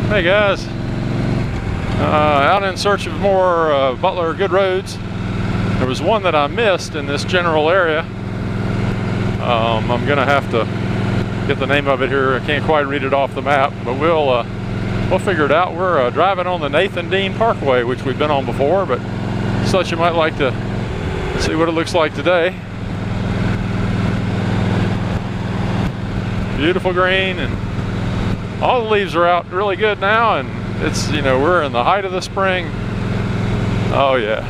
Hey guys, out in search of more Butler good roads. There was one that I missed in this general area. I'm gonna have to get the name of it here. I can't quite read it off the map, but we'll figure it out. We're driving on the Nathan Dean Parkway, which we've been on before, but thought you might like to see what it looks like today. Beautiful green, and all the leaves are out really good now, and it's, you know, we're in the height of the spring. Oh yeah.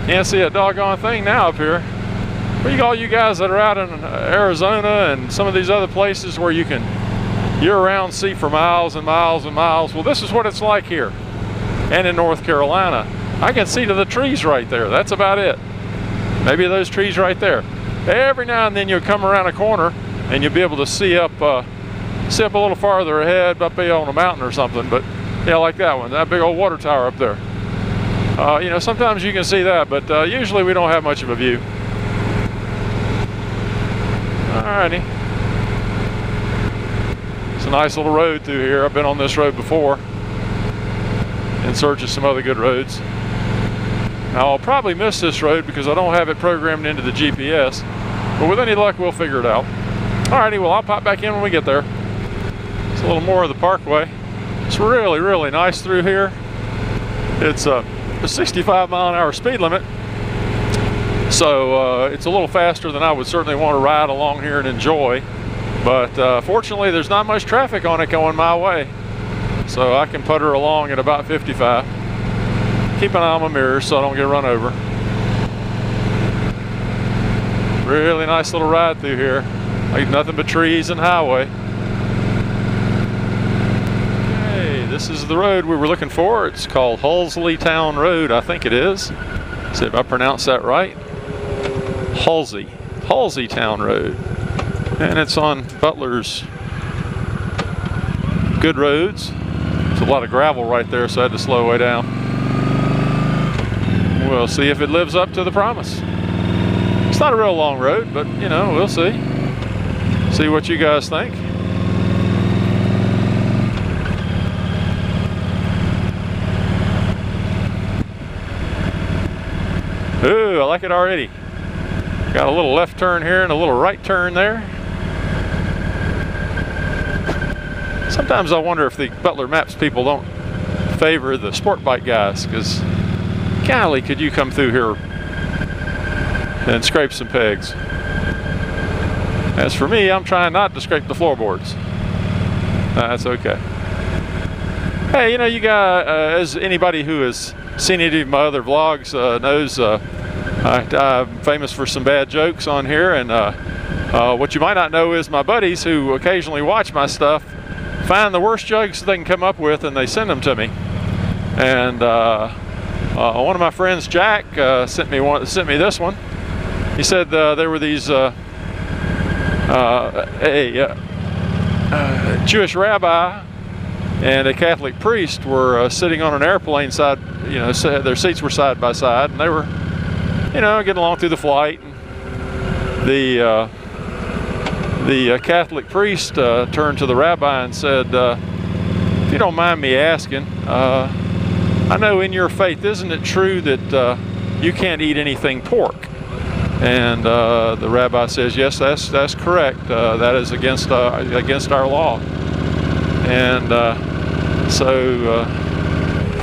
Can't see a doggone thing now up here. But all you guys that are out in Arizona and some of these other places where you can year-round see for miles and miles and miles, well, this is what it's like here. And in North Carolina, I can see to the trees right there. That's about it. Maybe those trees right there. Every now and then you'll come around a corner and you'll be able to see up a little farther ahead, up on a mountain or something. But yeah, like that one, that big old water tower up there. You know, sometimes you can see that, but usually we don't have much of a view. Alrighty. It's a nice little road through here. I've been on this road before in search of some other good roads. Now I'll probably miss this road because I don't have it programmed into the GPS, but with any luck we'll figure it out. Alrighty, well I'll pop back in when we get there. It's a little more of the Parkway. It's really, really nice through here. It's a 65-mile-an-hour speed limit, so it's a little faster than I would certainly want to ride along here and enjoy. But fortunately there's not much traffic on it going my way, so I can putter along at about 55. Keep an eye on my mirrors so I don't get run over. Really nice little ride through here. Like nothing but trees and highway. Okay, this is the road we were looking for. It's called Hulseytown Road, I think it is. See if I pronounce that right. Hulseytown Road. And it's on Butler's good roads. There's a lot of gravel right there, so I had to slow way down. We'll see if it lives up to the promise. It's not a real long road, but you know, we'll see. See what you guys think. Ooh, I like it already. Got a little left turn here and a little right turn there. Sometimes I wonder if the Butler Maps people don't favor the sport bike guys, because golly, could you come through here and scrape some pegs. As for me, I'm trying not to scrape the floorboards. That's okay. Hey, you know, you guys, as anybody who has seen any of my other vlogs knows, I'm famous for some bad jokes on here, and what you might not know is my buddies who occasionally watch my stuff find the worst jokes they can come up with and they send them to me. And one of my friends, Jack, sent me this one. He said there were these a Jewish rabbi and a Catholic priest were sitting on an airplane side, you know, their seats were side by side, and they were, you know, getting along through the flight. And the Catholic priest turned to the rabbi and said, if you don't mind me asking, I know in your faith, isn't it true that you can't eat anything pork? And the rabbi says, yes, that's correct. That is against our law. And so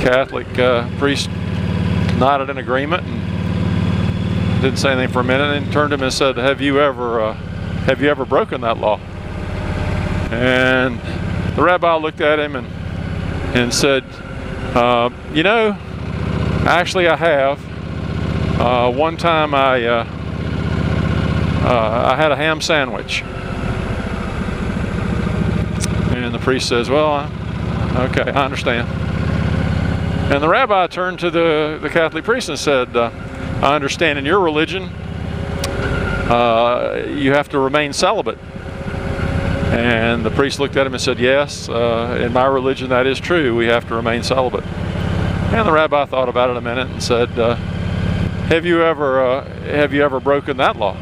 Catholic priest nodded in agreement and didn't say anything for a minute, and turned to him and said, have you ever broken that law? And the rabbi looked at him and said, you know, actually I have. One time I had a ham sandwich. And the priest says, well, okay, I understand. And the rabbi turned to the Catholic priest and said, I understand in your religion you have to remain celibate. And the priest looked at him and said, yes, in my religion that is true. We have to remain celibate. And the rabbi thought about it a minute and said, have you ever broken that law?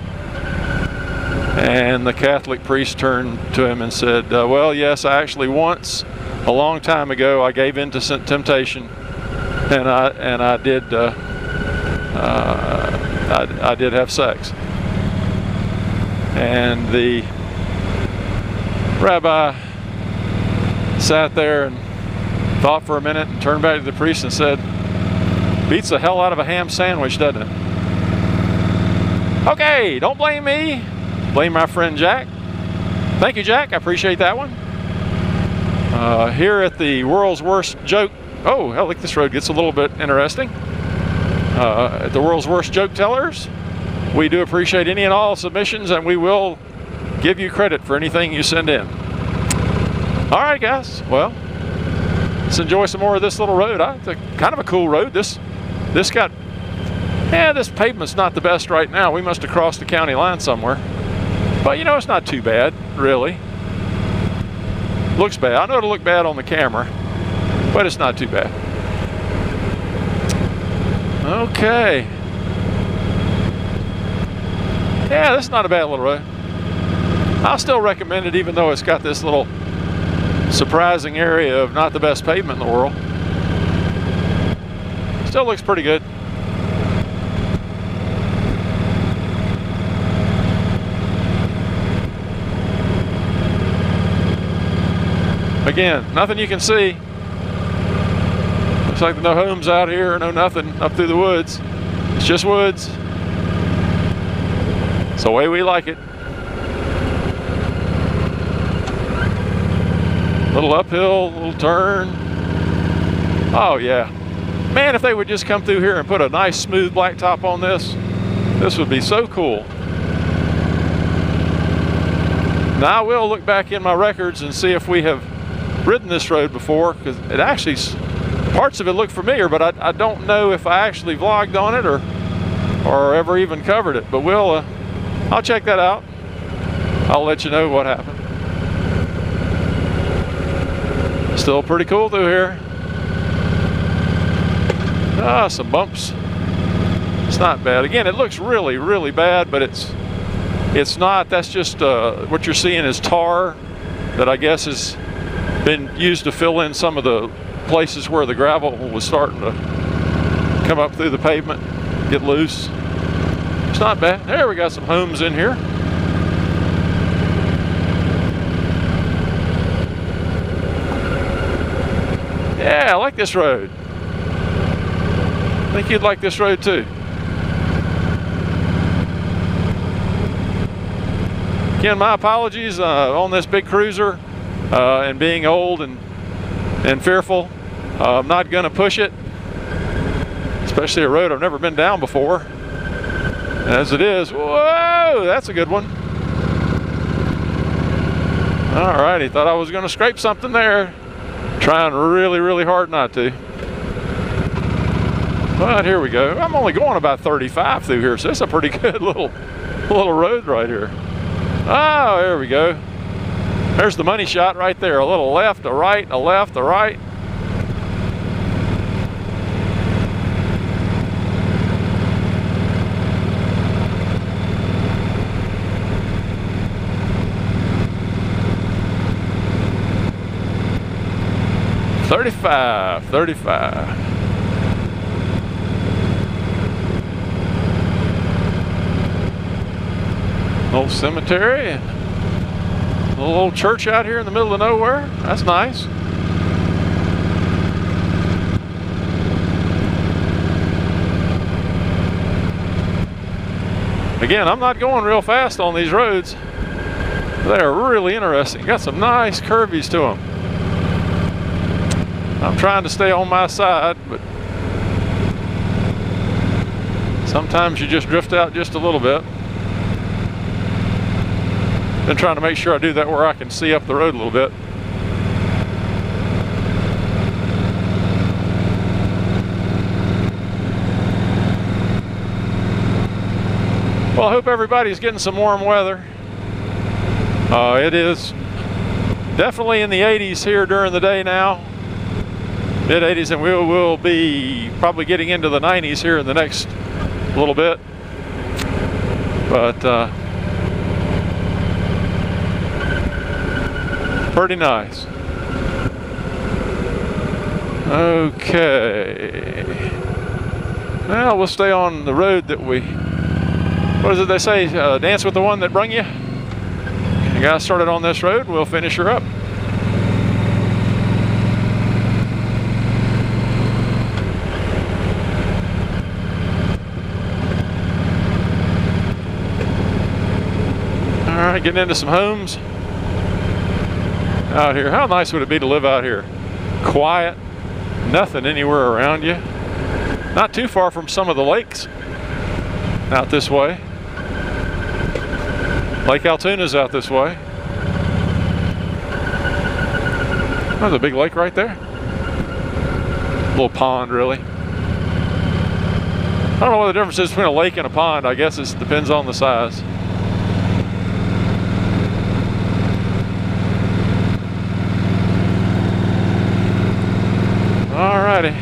And the Catholic priest turned to him and said, well, yes, I actually once a long time ago I gave in to temptation, and I did have sex. And the rabbi sat there and thought for a minute and turned back to the priest and said, "Beats the hell out of a ham sandwich, doesn't it?" Okay, don't blame me. Blame my friend Jack. Thank you, Jack. I appreciate that one. Here at the world's worst joke. Oh, hell, look, this road gets a little bit interesting. At the world's worst joke tellers, we do appreciate any and all submissions, and we will give you credit for anything you send in. All right, guys. Well, let's enjoy some more of this little road. It's kind of a cool road. This pavement's not the best right now. We must have crossed the county line somewhere. But, you know, it's not too bad, really. Looks bad. I know it'll look bad on the camera, but it's not too bad. Okay. Yeah, this is not a bad little road. I'll still recommend it, even though it's got this little surprising area of not the best pavement in the world. Still looks pretty good. Again, nothing you can see. Looks like no homes out here, no nothing up through the woods. It's just woods. It's the way we like it. Little uphill, little turn. Oh yeah. Man, if they would just come through here and put a nice smooth blacktop on this would be so cool. Now I will look back in my records and see if we have ridden this road before, because it actually, parts of it look familiar, but I don't know if I actually vlogged on it or ever even covered it. But I'll check that out. I'll let you know what happened. Still pretty cool through here. Some bumps. It's not bad. Again, it looks really, really bad, but it's not. That's just what you're seeing is tar that I guess has been used to fill in some of the places where the gravel was starting to come up through the pavement, get loose. It's not bad. There, we got some homes in here. Yeah, I like this road. I think you'd like this road too. Again, my apologies on this big cruiser and being old and fearful. I'm not going to push it, especially a road I've never been down before. As it is, whoa, that's a good one. All righty, thought I was going to scrape something there. Trying really, really hard not to. But here we go. I'm only going about 35 through here, so it's a pretty good little road right here. Oh, there we go. There's the money shot right there. A little left, a right, a left, a right. $35. Old cemetery, a little old church out here in the middle of nowhere. That's nice. Again, I'm not going real fast on these roads. They're really interesting. Got some nice curvies to them. I'm trying to stay on my side, but sometimes you just drift out just a little bit. Been trying to make sure I do that where I can see up the road a little bit. Well, I hope everybody's getting some warm weather. It is definitely in the 80s here during the day now. Mid-80s, and we will be probably getting into the 90s here in the next little bit. But pretty nice. Okay. Well, we'll stay on the road that we, what is it they say, dance with the one that brung you? You guys started on this road, we'll finish her up. All right, getting into some homes out here. How nice would it be to live out here? Quiet, nothing anywhere around you. Not too far from some of the lakes out this way. Lake Altoona's out this way. There's a big lake right there. Little pond, really. I don't know what the difference is between a lake and a pond. I guess it depends on the size. Alrighty.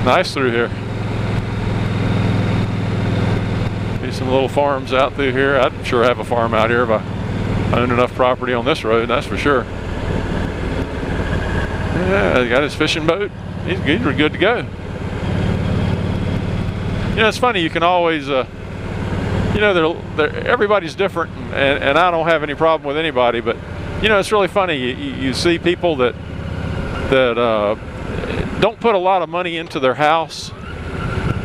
Nice through here. See some little farms out through here. I'd sure have a farm out here if I owned enough property on this road, that's for sure. Yeah, he got his fishing boat. He's good to go. You know, it's funny, you can always, you know, everybody's different, and I don't have any problem with anybody, but, you know, it's really funny. You see people that don't put a lot of money into their house.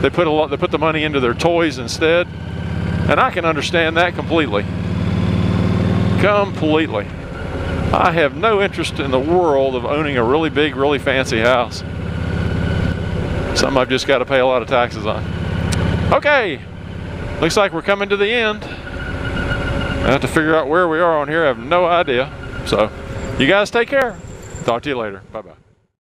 They put the money into their toys instead, and I can understand that completely. Completely. I have no interest in the world of owning a really big, really fancy house. Something I've just got to pay a lot of taxes on. Okay, looks like we're coming to the end. I have to figure out where we are on here. I have no idea. So, you guys take care. Talk to you later. Bye-bye.